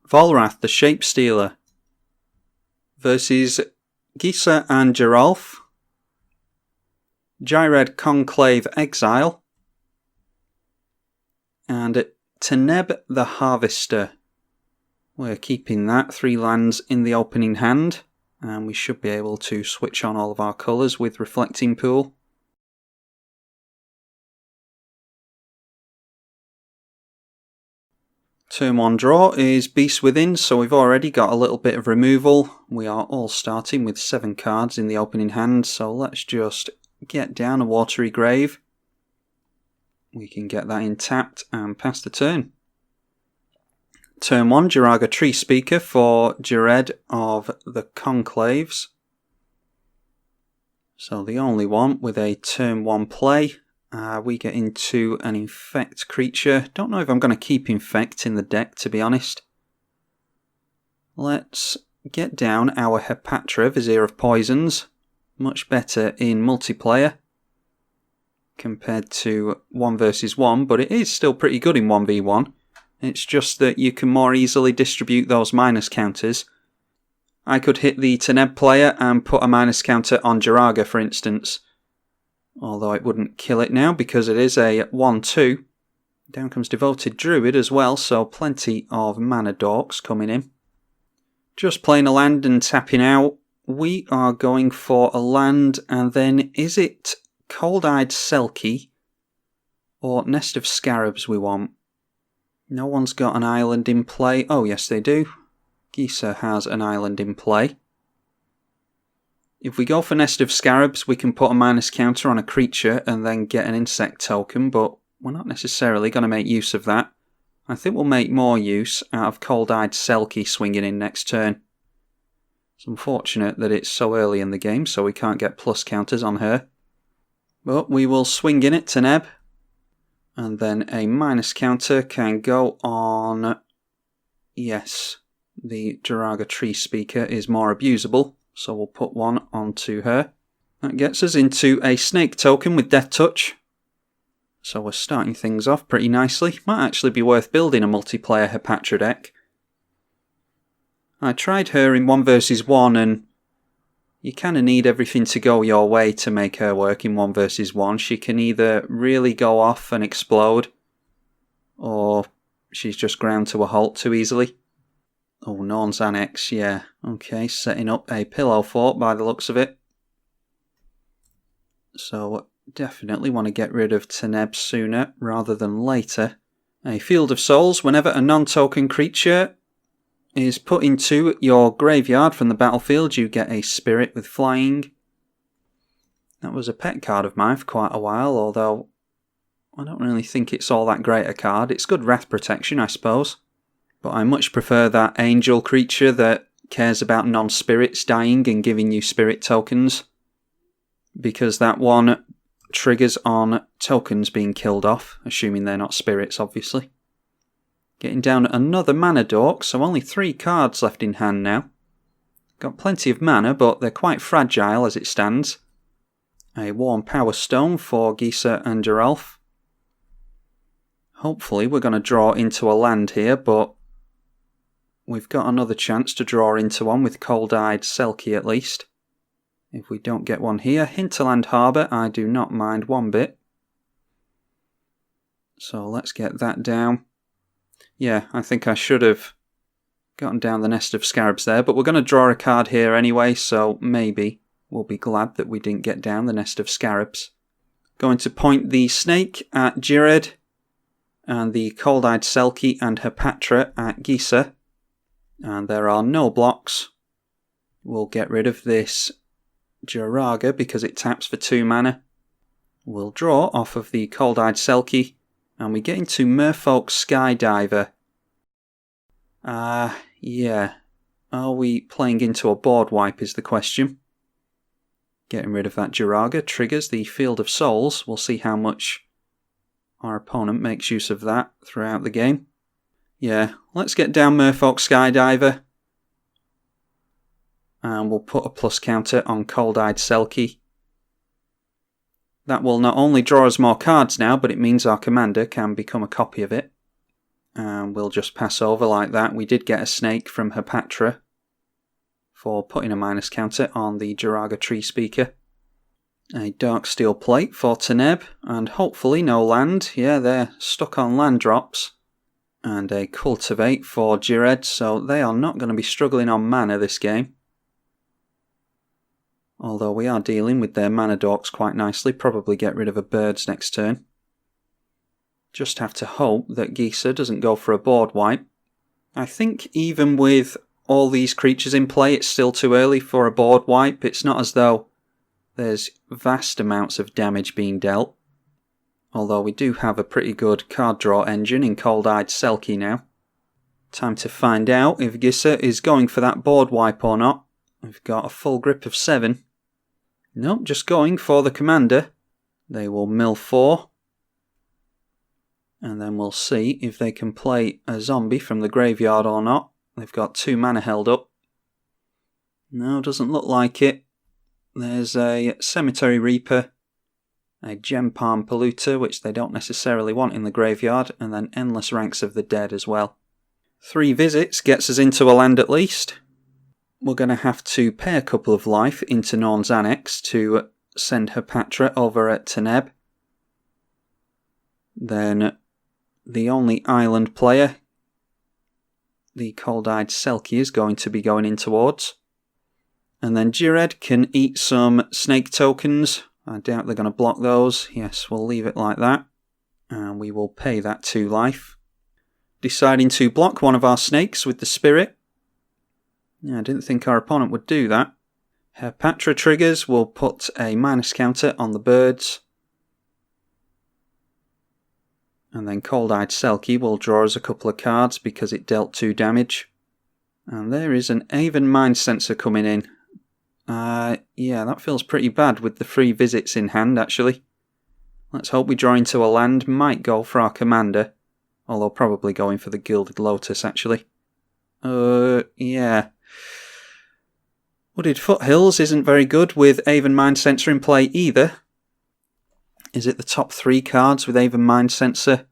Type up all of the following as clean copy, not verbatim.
Volrath the Shapstealer versus Gisa Geralf, Ghired Conclave Exile, and Teneb the Harvester. We're keeping that 3 lands in the opening hand, and we should be able to switch on all of our colours with Reflecting Pool. Turn 1 draw is Beast Within, so we've already got a little bit of removal. We are all starting with 7 cards in the opening hand, so let's just get down a Watery Grave. We can get that in tapped and pass the turn. Turn 1, Jiraga Tree Speaker for Ghired of the Conclaves. So the only one with a turn 1 play. We get into an Infect creature. Don't know if I'm going to keep Infect in the deck, to be honest. Let's get down our Hepatra, Vizier of Poisons. Much better in multiplayer compared to 1 versus 1, but it is still pretty good in 1v1. It's just that you can more easily distribute those minus counters. I could hit the Teneb player and put a minus counter on Jiraga, for instance. Although it wouldn't kill it now because it is a 1-2. Down comes Devoted Druid as well, so plenty of mana dorks coming in. Just playing a land and tapping out. We are going for a land, and then is it Cold-Eyed Selkie or Nest of Scarabs we want? No one's got an island in play. Oh yes they do. Gisa has an island in play. If we go for Nest of Scarabs, we can put a minus counter on a creature and then get an insect token, but we're not necessarily going to make use of that. I think we'll make more use out of Cold-Eyed Selkie swinging in next turn. It's unfortunate that it's so early in the game, so we can't get plus counters on her. But we will swing in it, Teneb. And then a minus counter can go on... Yes, the Jiraga Tree Speaker is more abusable. So we'll put one onto her. That gets us into a snake token with Death Touch. So we're starting things off pretty nicely. Might actually be worth building a multiplayer Hepatra deck. I tried her in 1 versus 1 and you kind of need everything to go your way to make her work in 1 versus 1. She can either really go off and explode, or she's just ground to a halt too easily. Oh, Norn's Annex, yeah. Okay, setting up a pillow fort by the looks of it. So, definitely want to get rid of Teneb sooner rather than later. A Field of Souls, whenever a non-token creature is put into your graveyard from the battlefield, you get a Spirit with Flying. That was a pet card of mine for quite a while, although I don't really think it's all that great a card. It's good wrath protection, I suppose. But I much prefer that angel creature that cares about non-spirits dying and giving you spirit tokens. Because that one triggers on tokens being killed off, assuming they're not spirits, obviously. Getting down another mana dork, so only 3 cards left in hand now. Got plenty of mana, but they're quite fragile as it stands. A Warm Power Stone for Gisa Geralf. Hopefully we're going to draw into a land here, but we've got another chance to draw into one with Cold-Eyed Selkie at least. If we don't get one here, Hinterland Harbour, I do not mind one bit. So let's get that down. Yeah, I think I should have gotten down the Nest of Scarabs there, but we're going to draw a card here anyway, so maybe we'll be glad that we didn't get down the Nest of Scarabs. Going to point the Snake at Ghired, and the Cold-Eyed Selkie and Hepatra at Gisa. And there are no blocks. We'll get rid of this Jiraga because it taps for 2 mana. We'll draw off of the Cold-Eyed Selkie, and we get into Merfolk Skydiver. Yeah. Are we playing into a board wipe is the question. Getting rid of that Jiraga triggers the Field of Souls. We'll see how much our opponent makes use of that throughout the game. Yeah, let's get down Merfolk Skydiver. And we'll put a plus counter on Cold-Eyed Selkie. That will not only draw us more cards now, but it means our commander can become a copy of it. And we'll just pass over like that. We did get a snake from Hepatra for putting a minus counter on the Jiraga Tree Speaker. A Dark Steel Plate for Teneb, and hopefully no land. Yeah, they're stuck on land drops. And a Cultivate for Ghired, so they are not going to be struggling on mana this game. Although we are dealing with their mana dorks quite nicely, probably get rid of a birds next turn. Just have to hope that Gisa doesn't go for a board wipe. I think even with all these creatures in play, it's still too early for a board wipe. It's not as though there's vast amounts of damage being dealt. Although we do have a pretty good card draw engine in Cold-Eyed Selkie now. Time to find out if Gisa is going for that board wipe or not. We've got a full grip of 7. Nope, just going for the commander. They will mill 4. And then we'll see if they can play a zombie from the graveyard or not. They've got 2 mana held up. No, doesn't look like it. There's a Cemetery Reaper, a Gem Palm Polluter, which they don't necessarily want in the graveyard, and then Endless Ranks of the Dead as well. 3 visits gets us into a land at least. We're going to have to pay a couple of life into Norn's Annex to send Hepatra over at Teneb. Then the only island player, the Cold-Eyed Selkie, is going to be going in towards. And then Ghired can eat some snake tokens. I doubt they're going to block those. Yes, we'll leave it like that. And we will pay that 2 life. Deciding to block one of our snakes with the spirit. Yeah, I didn't think our opponent would do that. Hepatra triggers will put a minus counter on the birds. And then Cold-Eyed Selkie will draw us a couple of cards because it dealt 2 damage. And there is an Aven Mind Sensor coming in. Yeah, that feels pretty bad with the 3 visits in hand, actually. Let's hope we draw into a land. Might go for our commander. Although probably going for the Gilded Lotus, actually. Yeah. Wooded Foothills isn't very good with Aven Mind Sensor in play either. Is it the top 3 cards with Aven Mind Sensor?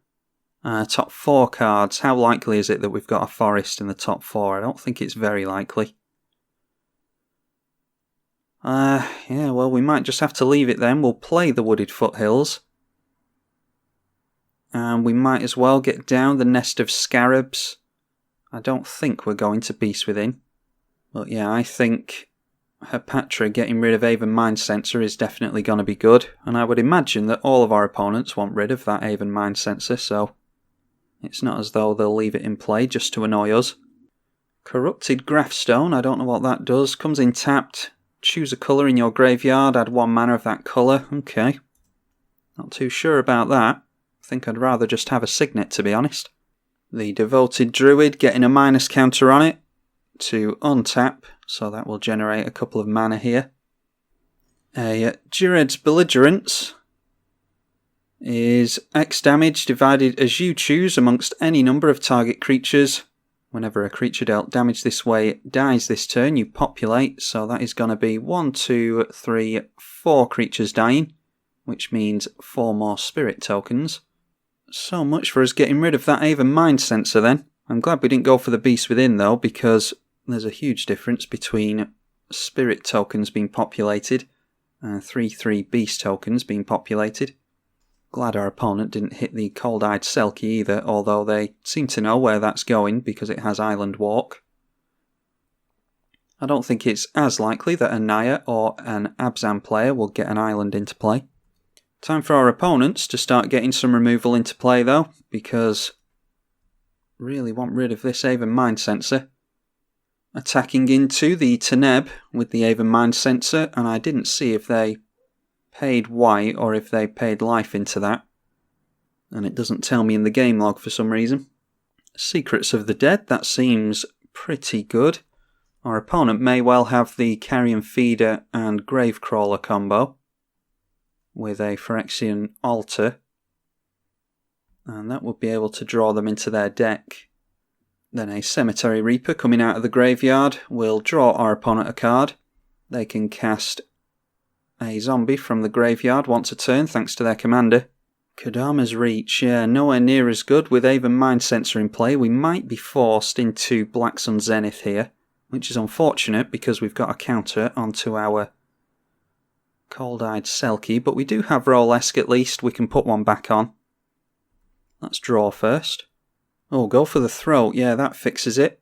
Top 4 cards. How likely is it that we've got a forest in the top 4? I don't think it's very likely. Yeah, well, we might just have to leave it then. We'll play the Wooded Foothills. And we might as well get down the Nest of Scarabs. I don't think we're going to Beast Within. But yeah, I think Hepatra getting rid of Aven Mind Sensor is definitely going to be good. And I would imagine that all of our opponents want rid of that Aven Mind Sensor, so it's not as though they'll leave it in play just to annoy us. Corrupted Graphstone, I don't know what that does. Comes in tapped. Choose a colour in your graveyard, add 1 mana of that colour. Okay. Not too sure about that. I think I'd rather just have a Signet, to be honest. The Devoted Druid getting a minus counter on it to untap, so that will generate a couple of mana here. A Ghired's Belligerence is X damage divided as you choose amongst any number of target creatures. Whenever a creature dealt damage this way dies this turn, you populate, so that is going to be 1, 2, 3, 4 creatures dying, which means 4 more spirit tokens. So much for us getting rid of that Aven Mind Sensor then. I'm glad we didn't go for the Beast Within though, because there's a huge difference between spirit tokens being populated and 3/3 beast tokens being populated. Glad our opponent didn't hit the Cold-Eyed Selkie either, although they seem to know where that's going because it has Island Walk. I don't think it's as likely that a Naya or an Abzan player will get an island into play. Time for our opponents to start getting some removal into play though, because really want rid of this Aven Mind Sensor. Attacking into the Teneb with the Aven Mind Sensor, and I didn't see if they paid white or if they paid life into that. And it doesn't tell me in the game log for some reason. Secrets of the Dead, that seems pretty good. Our opponent may well have the Carrion Feeder and Gravecrawler combo with a Phyrexian Altar, and that would be able to draw them into their deck. Then a Cemetery Reaper coming out of the graveyard will draw our opponent a card. They can cast a zombie from the graveyard once a turn thanks to their commander. Kodama's Reach, yeah, nowhere near as good with Aven Mind Sensor in play. We might be forced into Black Sun Zenith here, which is unfortunate because we've got a counter onto our Cold-Eyed Selkie, but we do have Rolesque at least. We can put one back on. Let's draw first. Oh, go for the throat. Yeah, that fixes it.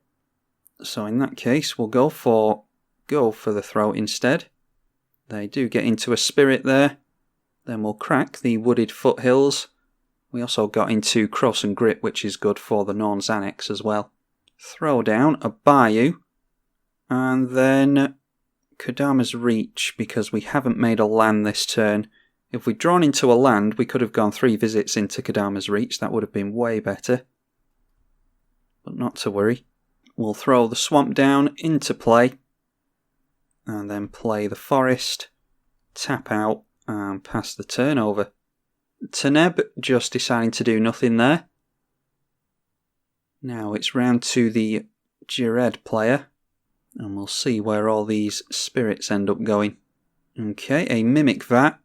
So in that case, we'll go for the throat instead. They do get into a spirit there. Then we'll crack the Wooded Foothills. We also got into Cross and Grip, which is good for the Norn's Annex as well. Throw down a Bayou. And then Kodama's Reach, because we haven't made a land this turn. If we'd drawn into a land, we could have gone 3 visits into Kodama's Reach. That would have been way better. But not to worry. We'll throw the Swamp down into play. And then play the Forest. Tap out. And pass the turn over. Teneb just deciding to do nothing there. Now it's round to the Ghired player. And we'll see where all these spirits end up going. Okay, a Mimic Vat.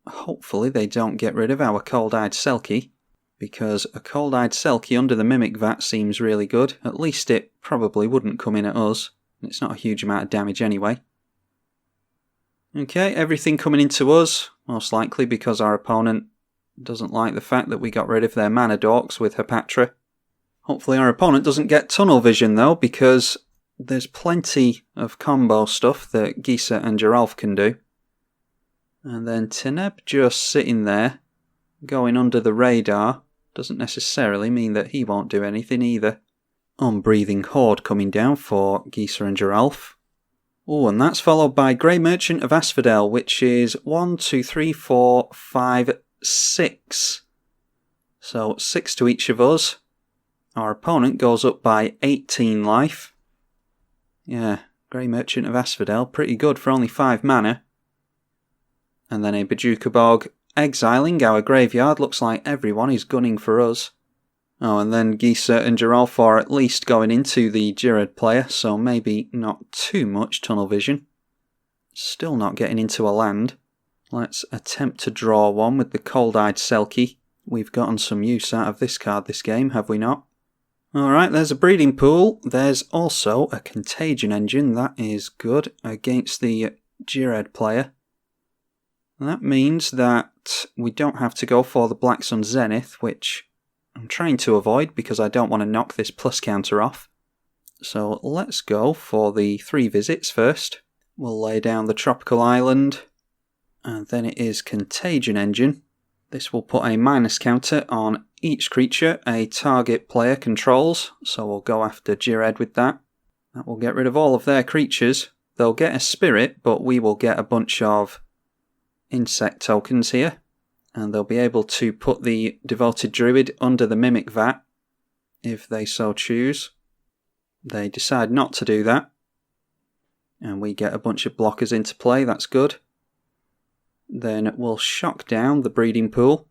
Hopefully they don't get rid of our Cold-Eyed Selkie. Because a Cold-Eyed Selkie under the Mimic Vat seems really good. At least it probably wouldn't come in at us. It's not a huge amount of damage anyway. Okay, everything coming into us, most likely because our opponent doesn't like the fact that we got rid of their mana dorks with Hepatra. Hopefully our opponent doesn't get tunnel vision though, because there's plenty of combo stuff that Gisa and Geralf can do. And then Teneb just sitting there, going under the radar, doesn't necessarily mean that he won't do anything either. Unbreathing Horde coming down for Gisa and Geralf. Oh, and that's followed by Grey Merchant of Asphodel, which is 1, 2, 3, 4, 5, 6. So 6 to each of us. Our opponent goes up by 18 life. Yeah, Grey Merchant of Asphodel, pretty good for only 5 mana. And then a Bojuka Bog exiling our graveyard. Looks like everyone is gunning for us. Oh, and then Gisa and Geralf are at least going into the Ghired player, so maybe not too much tunnel vision. Still not getting into a land. Let's attempt to draw one with the Cold-Eyed Selkie. We've gotten some use out of this card this game, have we not? Alright, there's a Breeding Pool. There's also a Contagion Engine. That is good against the Ghired player. That means that we don't have to go for the Black Sun Zenith, which I'm trying to avoid because I don't want to knock this plus counter off. So let's go for the 3 visits first. We'll lay down the Tropical Island. And then it is Contagion Engine. This will put a minus counter on each creature a target player controls. So we'll go after Ghired with that. That will get rid of all of their creatures. They'll get a spirit, but we will get a bunch of insect tokens here. And they'll be able to put the Devoted Druid under the Mimic Vat, if they so choose. They decide not to do that. And we get a bunch of blockers into play, that's good. Then we'll shock down the Breeding Pool.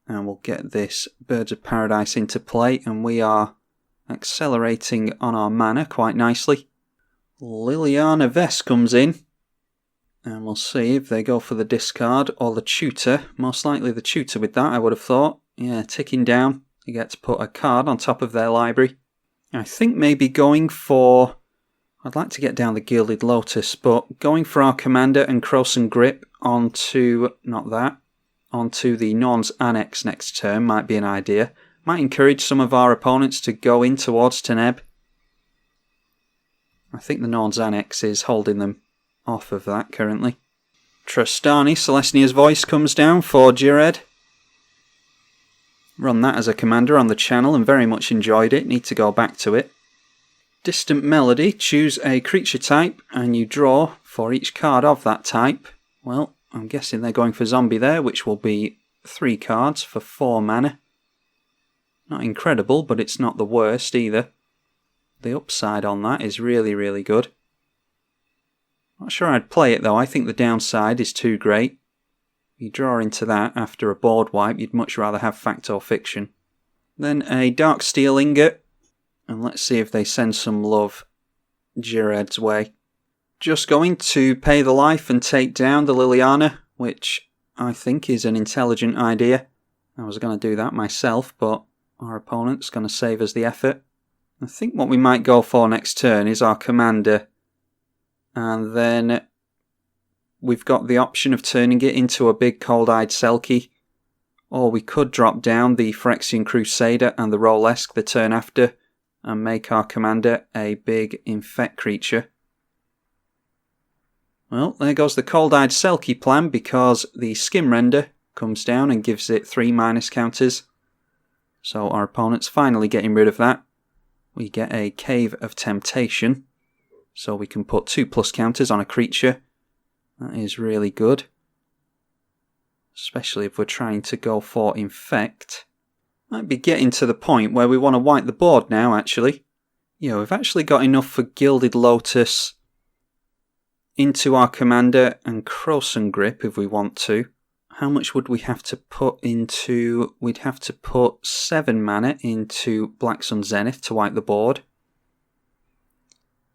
And we'll get this Birds of Paradise into play, and we are accelerating on our mana quite nicely. Liliana Vess comes in. And we'll see if they go for the discard or the tutor. Most likely the tutor with that, I would have thought. Yeah, ticking down. They get to put a card on top of their library. I think maybe going for... I'd like to get down the Gilded Lotus, but going for our Commander and Cross and Grip onto... not that. Onto the Norn's Annex next turn might be an idea. Might encourage some of our opponents to go in towards Teneb. I think the Norn's Annex is holding them off of that currently. Trostani, Celestnia's Voice comes down for Ghired. Run that as a commander on the channel and very much enjoyed it. Need to go back to it. Distant Melody, choose a creature type and you draw for each card of that type. Well, I'm guessing they're going for Zombie there, which will be 3 cards for 4 mana. Not incredible, but it's not the worst either. The upside on that is really, really good. Not sure I'd play it though. I think the downside is too great. You draw into that after a board wipe, you'd much rather have Fact or Fiction. Then a Dark Steel Ingot. And let's see if they send some love Ghired's way. Just going to pay the life and take down the Liliana, which I think, is an intelligent idea. I was going to do that myself, but our opponent's going to save us the effort. I think what we might go for next turn is our commander. And then we've got the option of turning it into a big cold-eyed Selkie. Or we could drop down the Phyrexian Crusader and the Rolesk the turn after and make our commander a big infect creature. Well, there goes the cold-eyed Selkie plan because the Skim Render comes down and gives it 3 minus counters. So our opponent's finally getting rid of that. We get a Cave of Temptation, so we can put 2+ counters on a creature. That is really good. Especially if we're trying to go for Infect. Might be getting to the point where we want to wipe the board now, actually. Yeah, we've actually got enough for Gilded Lotus into our commander and Krosan Grip if we want to. How much would we have to put into... We'd have to put 7 mana into Black Sun Zenith to wipe the board.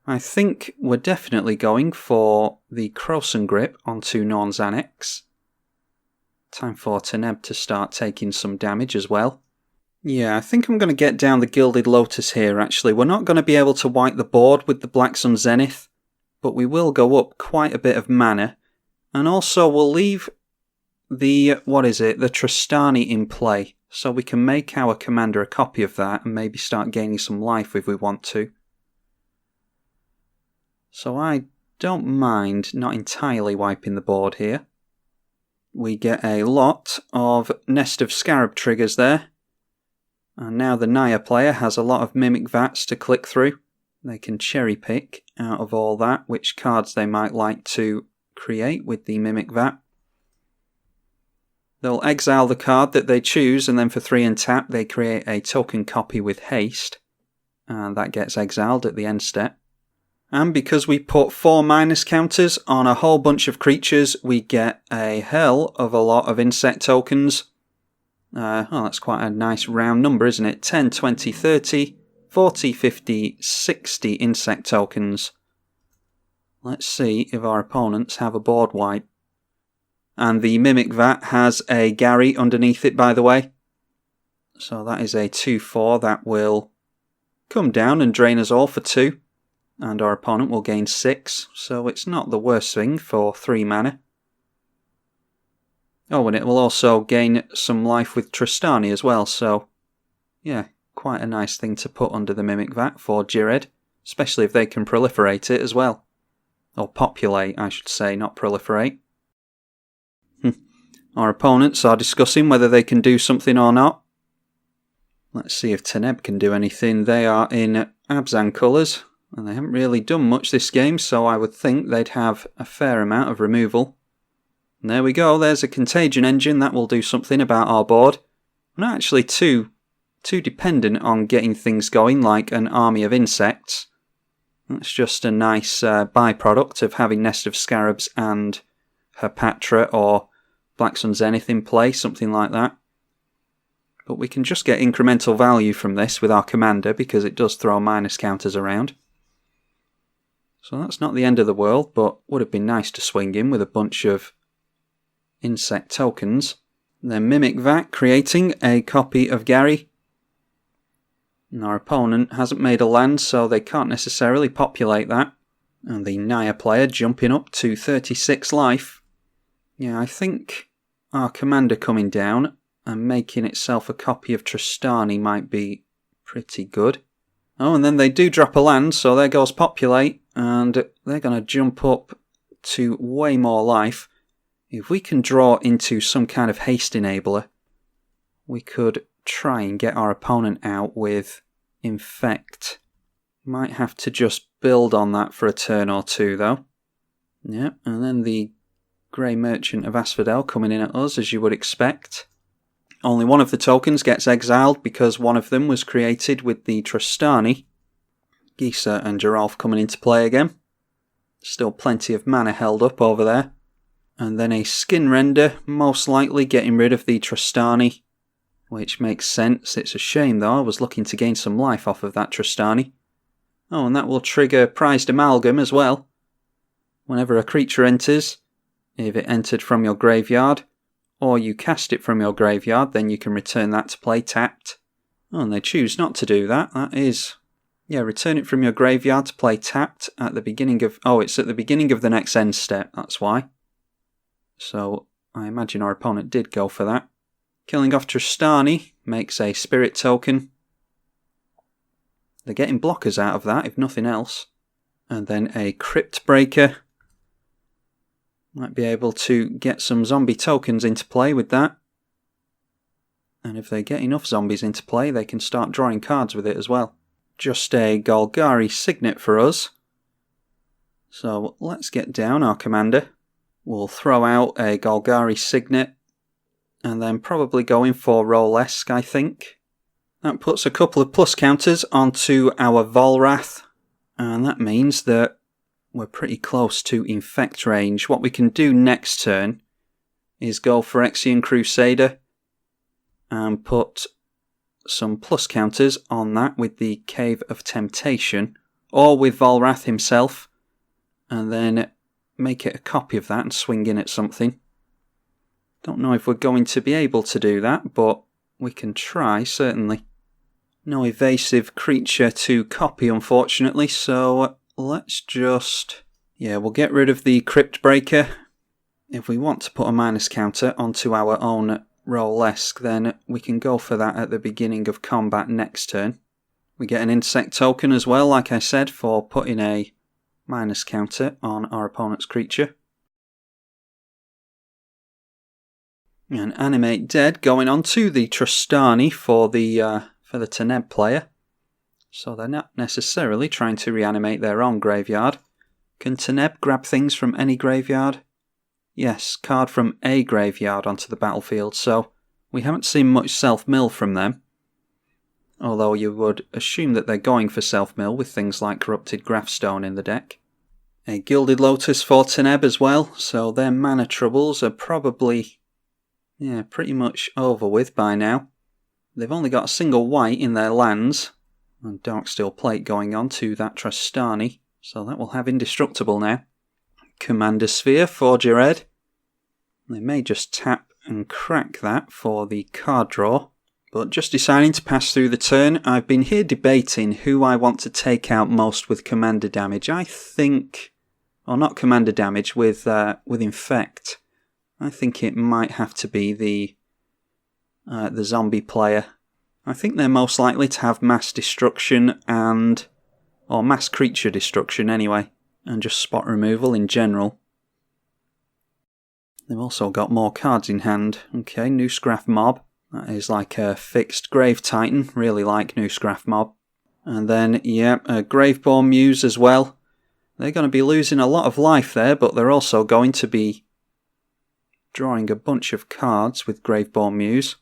I think we're definitely going for the Krosan Grip onto Norn's Annex. Time for Teneb to start taking some damage as well. Yeah, I think I'm going to get down the Gilded Lotus here, actually. We're not going to be able to wipe the board with the Black Sun Zenith, but we will go up quite a bit of mana. And also we'll leave the, the Tristani in play, so we can make our commander a copy of that and maybe start gaining some life if we want to. So I don't mind not entirely wiping the board here. We get a lot of Nest of Scarab triggers there. And now the Naya player has a lot of Mimic Vats to click through. They can cherry pick out of all that which cards they might like to create with the Mimic Vat. They'll exile the card that they choose, and then for 3 and tap they create a token copy with haste. And that gets exiled at the end step. And because we put 4 minus counters on a whole bunch of creatures, we get a hell of a lot of insect tokens. That's quite a nice round number, isn't it? 10, 20, 30, 40, 50, 60 insect tokens. Let's see if our opponents have a board wipe. And the Mimic Vat has a Gary underneath it, by the way. So that is a 2/4 that will come down and drain us all for 2. And our opponent will gain 6, so it's not the worst thing for 3 mana. Oh, and it will also gain some life with Tristani as well, so yeah, quite a nice thing to put under the Mimic Vat for Ghired, especially if they can proliferate it as well. Or populate, I should say, not proliferate. Our opponents are discussing whether they can do something or not. Let's see if Teneb can do anything. They are in Abzan colours. And they haven't really done much this game, so I would think they'd have a fair amount of removal. And there we go, there's a Contagion Engine. That will do something about our board. We're not actually too dependent on getting things going like an army of insects. That's just a nice byproduct of having Nest of Scarabs and Herpatra or Black Sun Zenith in play, something like that. But we can just get incremental value from this with our commander because it does throw minus counters around. So that's not the end of the world, but would have been nice to swing in with a bunch of insect tokens. Then Mimic Vat creating a copy of Gary. And our opponent hasn't made a land, so they can't necessarily populate that. And the Naya player jumping up to 36 life. Yeah, I think our commander coming down and making itself a copy of Tristani might be pretty good. Oh, and then they do drop a land, so there goes Populate, and they're going to jump up to way more life. If we can draw into some kind of haste enabler, we could try and get our opponent out with Infect. Might have to just build on that for a turn or two, though. Yeah, and then the Grey Merchant of Asphodel coming in at us, as you would expect. Only one of the tokens gets exiled because one of them was created with the Tristani. Gisa and Geralf coming into play again. Still plenty of mana held up over there. And then a Skin Render, most likely getting rid of the Tristani, which makes sense. It's a shame though, I was looking to gain some life off of that Tristani. Oh, and that will trigger Prized Amalgam as well. Whenever a creature enters, if it entered from your graveyard, or you cast it from your graveyard, then you can return that to play tapped. Oh, and they choose not to do that. That is... yeah, return it from your graveyard to play tapped at the beginning of... oh, it's at the beginning of the next end step, that's why. So, I imagine our opponent did go for that. Killing off Tristani makes a spirit token. They're getting blockers out of that, if nothing else. And then a Crypt Breaker. Might be able to get some zombie tokens into play with that. And if they get enough zombies into play, they can start drawing cards with it as well. Just a Golgari Signet for us. So let's get down our commander. We'll throw out a Golgari Signet. And then probably go in for Rolesque, I think. That puts a couple of plus counters onto our Volrath. And that means that we're pretty close to Infect range. What we can do next turn is go for Phyrexian Crusader and put some plus counters on that with the Cave of Temptation, or with Volrath himself, and then make it a copy of that and swing in at something. Don't know if we're going to be able to do that, but we can try, certainly. No evasive creature to copy, unfortunately, so let's just... yeah, we'll get rid of the Crypt Breaker. If we want to put a minus counter onto our own Rolesque, then we can go for that at the beginning of combat next turn. We get an insect token as well, like I said, for putting a minus counter on our opponent's creature. And Animate Dead going on to the Tristani for the Teneb player. So they're not necessarily trying to reanimate their own graveyard. Can Teneb grab things from any graveyard? Yes, card from a graveyard onto the battlefield, so we haven't seen much self-mill from them. Although you would assume that they're going for self-mill with things like Corrupted Graphstone in the deck. A Gilded Lotus for Teneb as well, so their mana troubles are probably, yeah, pretty much over with by now. They've only got a single white in their lands, and Darksteel Plate going on to that Tristani, so that will have Indestructible now. Commander Sphere for Ghired. They may just tap and crack that for the card draw, but just deciding to pass through the turn. I've been here debating who I want to take out most with commander damage. I think, or not commander damage, with Infect. I think it might have to be the zombie player. I think they're most likely to have mass destruction or mass creature destruction anyway, and just spot removal in general. They've also got more cards in hand. Okay, Noosegraph Mob. That is like a fixed Grave Titan. Really like Noosegraph Mob. And then, yeah, a Graveborn Muse as well. They're going to be losing a lot of life there, but they're also going to be drawing a bunch of cards with Graveborn Muse.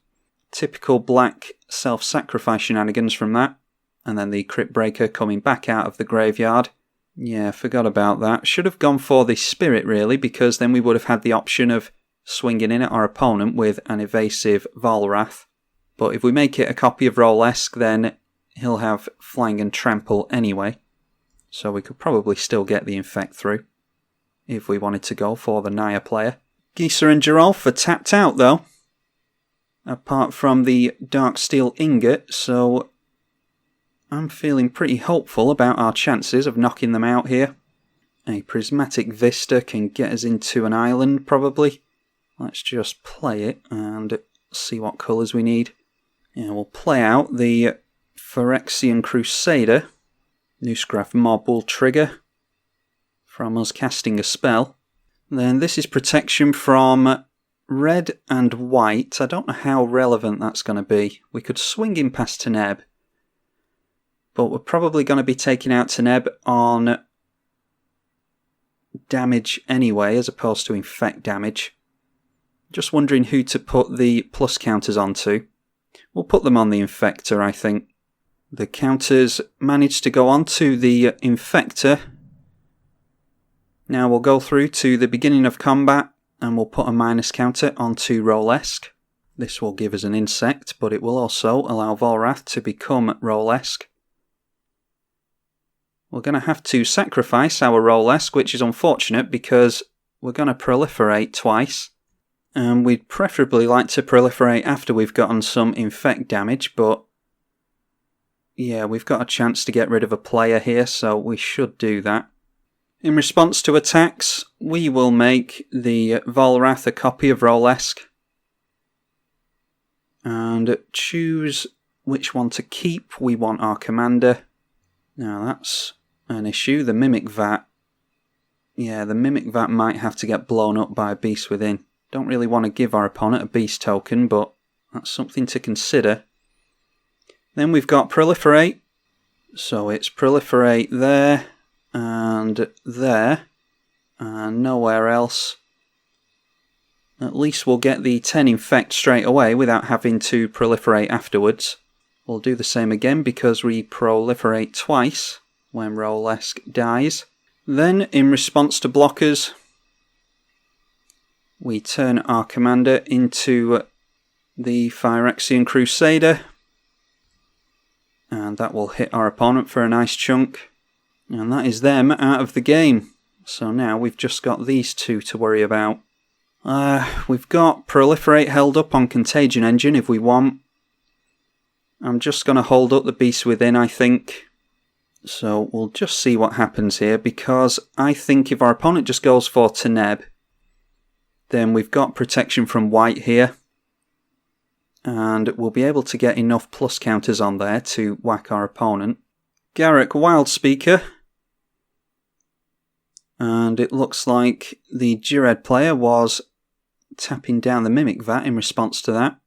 Typical black self-sacrifice shenanigans from that. And then the Crypt Breaker coming back out of the graveyard. Yeah, forgot about that. Should have gone for the Spirit, really, because then we would have had the option of swinging in at our opponent with an evasive Volrath. But if we make it a copy of Rolesque, then he'll have Flying and Trample anyway. So we could probably still get the Infect through, if we wanted to go for the Naya player. Gisa and Geralf are tapped out, though. Apart from the Darksteel Ingot, so I'm feeling pretty hopeful about our chances of knocking them out here. A Prismatic Vista can get us into an island, probably. Let's just play it and see what colours we need. Yeah, we'll play out the Phyrexian Crusader. Noosegraph Mob will trigger from us casting a spell. Then this is protection from red and white. I don't know how relevant that's going to be. We could swing in past Teneb, but we're probably going to be taking out Teneb on damage anyway, as opposed to Infect damage. Just wondering who to put the plus counters onto. We'll put them on the Infector, I think. The counters managed to go on to the Infector. Now we'll go through to the beginning of combat and we'll put a minus counter onto Rolesque. This will give us an insect, but it will also allow Volrath to become Rolesque. We're going to have to sacrifice our Rolesque, which is unfortunate because we're going to proliferate twice. And we'd preferably like to proliferate after we've gotten some infect damage, but yeah, we've got a chance to get rid of a player here, so we should do that. In response to attacks, we will make the Volrath a copy of Rolesk and choose which one to keep. We want our commander. Now that's an issue, the Mimic Vat. Yeah, the Mimic Vat might have to get blown up by a beast within. Don't really want to give our opponent a beast token, but that's something to consider. Then we've got Proliferate. So it's Proliferate there and nowhere else. At least we'll get the 10 infect straight away without having to proliferate afterwards. We'll do the same again because we proliferate twice when Rolesk dies. Then, in response to blockers, we turn our commander into the Phyrexian Crusader. And that will hit our opponent for a nice chunk. And that is them out of the game. So now we've just got these two to worry about. We've got Proliferate held up on Contagion Engine if we want. I'm just going to hold up the Beast Within, I think. So we'll just see what happens here, because I think if our opponent just goes for Teneb, then we've got protection from white here. And we'll be able to get enough plus counters on there to whack our opponent. Garruk Wildspeaker. And it looks like the Ghired player was tapping down the Mimic Vat in response to that,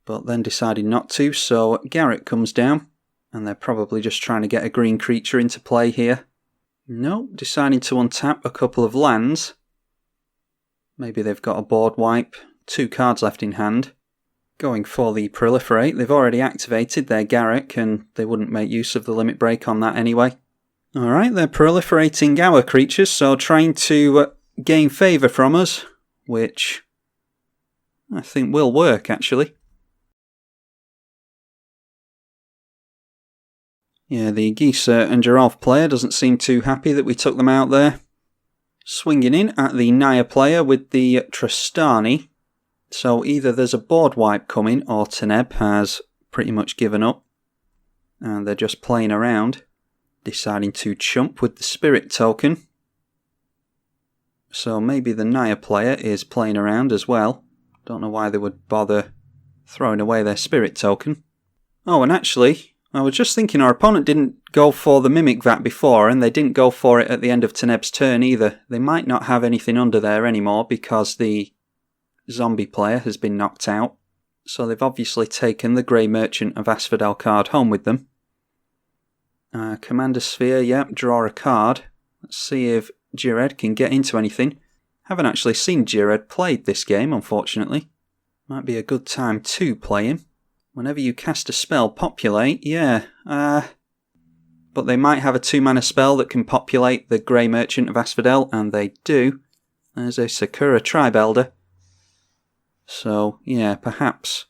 but then decided not to, so Garruk comes down, and they're probably just trying to get a green creature into play here. No, deciding to untap a couple of lands. Maybe they've got a board wipe, 2 cards left in hand. Going for the Proliferate, they've already activated their Garruk, and they wouldn't make use of the limit break on that anyway. Alright, they're proliferating our creatures, so trying to gain favour from us, which I think will work, actually. Yeah, the Gisa and Geralf player doesn't seem too happy that we took them out there. Swinging in at the Naya player with the Tristani. So either there's a board wipe coming, or Teneb has pretty much given up. And they're just playing around, deciding to chump with the Spirit token. So maybe the Naya player is playing around as well. Don't know why they would bother throwing away their Spirit token. Oh, and actually, I was just thinking our opponent didn't go for the Mimic Vat before, and they didn't go for it at the end of Teneb's turn either. They might not have anything under there anymore because the zombie player has been knocked out. So they've obviously taken the Grey Merchant of Asphodel card home with them. Commander Sphere, yep, draw a card. Let's see if Ghired can get into anything. Haven't actually seen Ghired played this game, unfortunately. Might be a good time to play him. Whenever you cast a spell, populate, yeah. But they might have a 2-mana spell that can populate the Grey Merchant of Asphodel, and they do. There's a Sakura Tribalkai. So, yeah, perhaps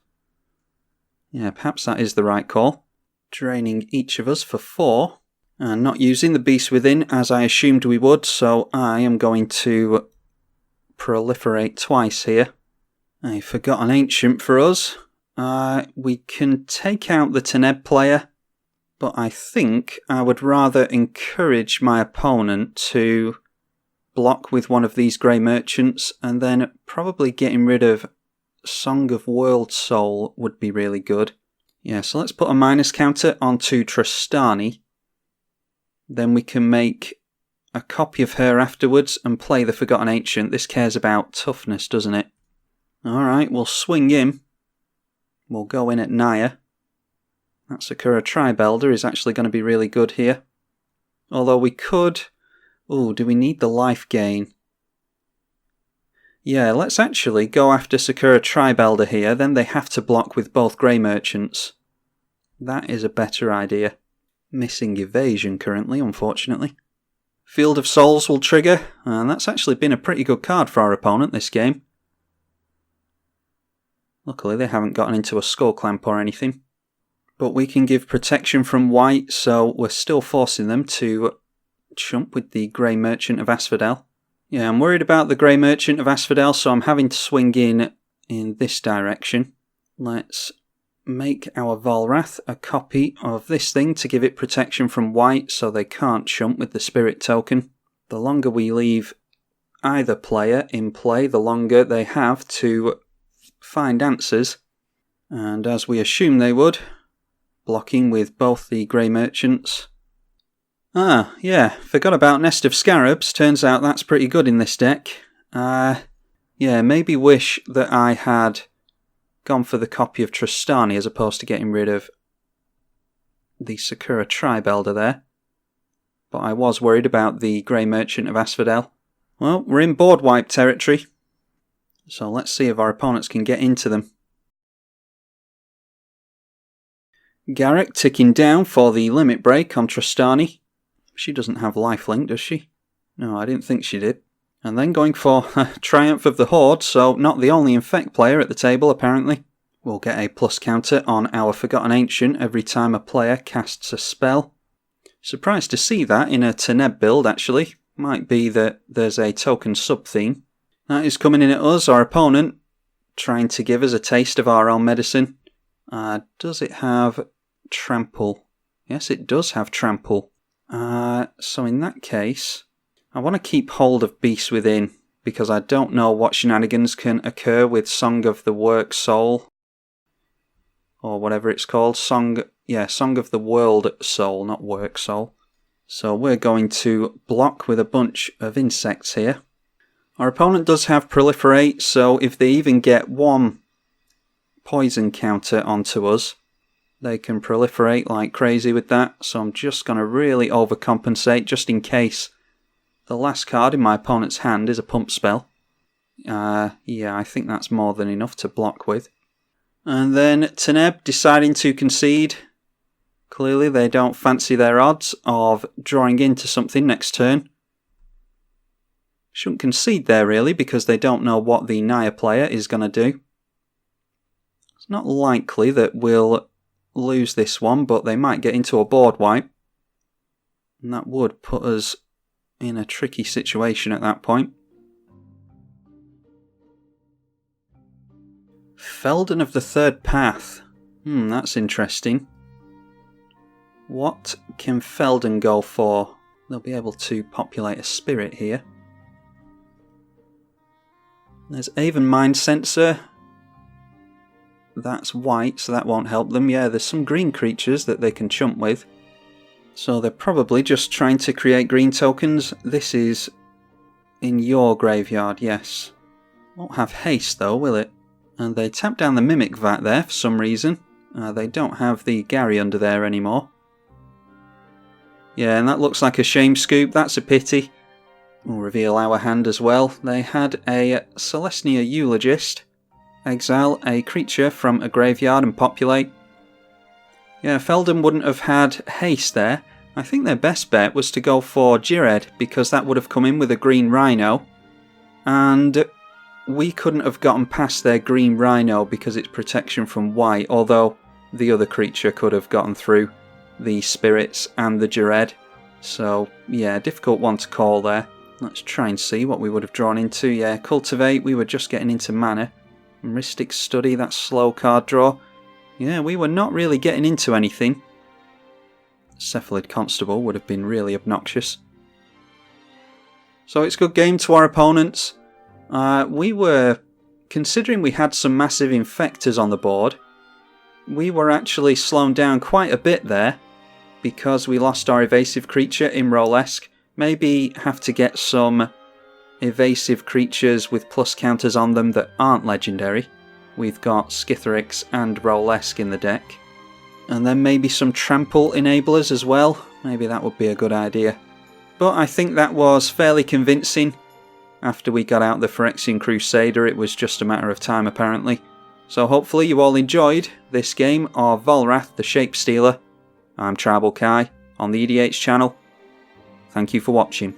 that is the right call. Draining each of us for 4. And not using the Beast Within as I assumed we would, so I am going to proliferate twice here. A Forgotten Ancient for us. We can take out the Teneb player, but I think I would rather encourage my opponent to block with one of these Grey Merchants, and then probably getting rid of Song of World Soul would be really good. Yeah, so let's put a minus counter onto Tristani. Then we can make a copy of her afterwards and play the Forgotten Ancient. This cares about toughness, doesn't it? Alright, we'll swing in. We'll go in at Naya. That Sakura Tribalkai is actually going to be really good here. Although we could... Ooh, do we need the life gain? Yeah, let's actually go after Sakura Tribalkai here, then they have to block with both Grey Merchants. That is a better idea. Missing evasion currently, unfortunately. Field of Souls will trigger, and that's actually been a pretty good card for our opponent this game. Luckily they haven't gotten into a Skull Clamp or anything. But we can give protection from white, so we're still forcing them to chump with the Grey Merchant of Asphodel. Yeah, I'm worried about the Grey Merchant of Asphodel, so I'm having to swing in in this direction. Let's make our Volrath a copy of this thing to give it protection from white so they can't chump with the spirit token. The longer we leave either player in play, the longer they have to find answers. And as we assume they would, blocking with both the Grey Merchants. Ah, yeah, forgot about Nest of Scarabs. Turns out that's pretty good in this deck. Yeah, maybe wish that I had gone for the copy of Trostani as opposed to getting rid of the Sakura Tribelder there. But I was worried about the Grey Merchant of Asphodel. Well, we're in board wipe territory. So let's see if our opponents can get into them. Garrick ticking down for the limit break on Trostani. She doesn't have lifelink, does she? No, I didn't think she did. And then going for Triumph of the Horde, so not the only Infect player at the table apparently. We'll get a plus counter on our Forgotten Ancient every time a player casts a spell. Surprised to see that in a Teneb build actually. Might be that there's a token sub-theme. That is coming in at us, our opponent, trying to give us a taste of our own medicine. Does it have Trample? Yes, it does have Trample. So in that case, I want to keep hold of Beast Within, because I don't know what shenanigans can occur with Song of the Work Soul, or whatever it's called. Song of the World Soul, not Work Soul. So we're going to block with a bunch of insects here. Our opponent does have Proliferate, so if they even get one poison counter onto us, they can proliferate like crazy with that. So I'm just going to really overcompensate just in case the last card in my opponent's hand is a pump spell. Yeah, I think that's more than enough to block with. And then Teneb deciding to concede. Clearly they don't fancy their odds of drawing into something next turn. Shouldn't concede there really because they don't know what the Naya player is going to do. It's not likely that we'll lose this one, but they might get into a board wipe. And that would put us in a tricky situation at that point. Felden of the Third Path. That's interesting. What can Felden go for? They'll be able to populate a spirit here. There's Aven Mind Sensor. That's white, so that won't help them. Yeah, there's some green creatures that they can chump with. So they're probably just trying to create green tokens. This is in your graveyard, yes. Won't have haste though, will it? And they tap down the Mimic Vat there for some reason. They don't have the Gary under there anymore. Yeah, and that looks like a shame scoop. That's a pity. We'll reveal our hand as well. They had a Celestia Eulogist. Exile a creature from a graveyard and populate. Yeah, Felden wouldn't have had haste there. I think their best bet was to go for Ghired, because that would have come in with a green rhino. And we couldn't have gotten past their green rhino because it's protection from white, although the other creature could have gotten through the spirits and the Ghired. So, yeah, difficult one to call there. Let's try and see what we would have drawn into. Yeah, Cultivate, we were just getting into mana. Mystic Study, that slow card draw. Yeah, we were not really getting into anything. Cephalid Constable would have been really obnoxious. So it's a good game to our opponents. We were, considering we had some massive infectors on the board, we were actually slowed down quite a bit there because we lost our evasive creature in Rolesque. Maybe have to get some evasive creatures with plus counters on them that aren't legendary. We've got Skitherix and Rolesque in the deck. And then maybe some trample enablers as well. Maybe that would be a good idea. But I think that was fairly convincing. After we got out the Phyrexian Crusader, it was just a matter of time apparently. So hopefully you all enjoyed this game of Volrath the Shapestealer. I'm Tribalkai on the EDH channel. Thank you for watching.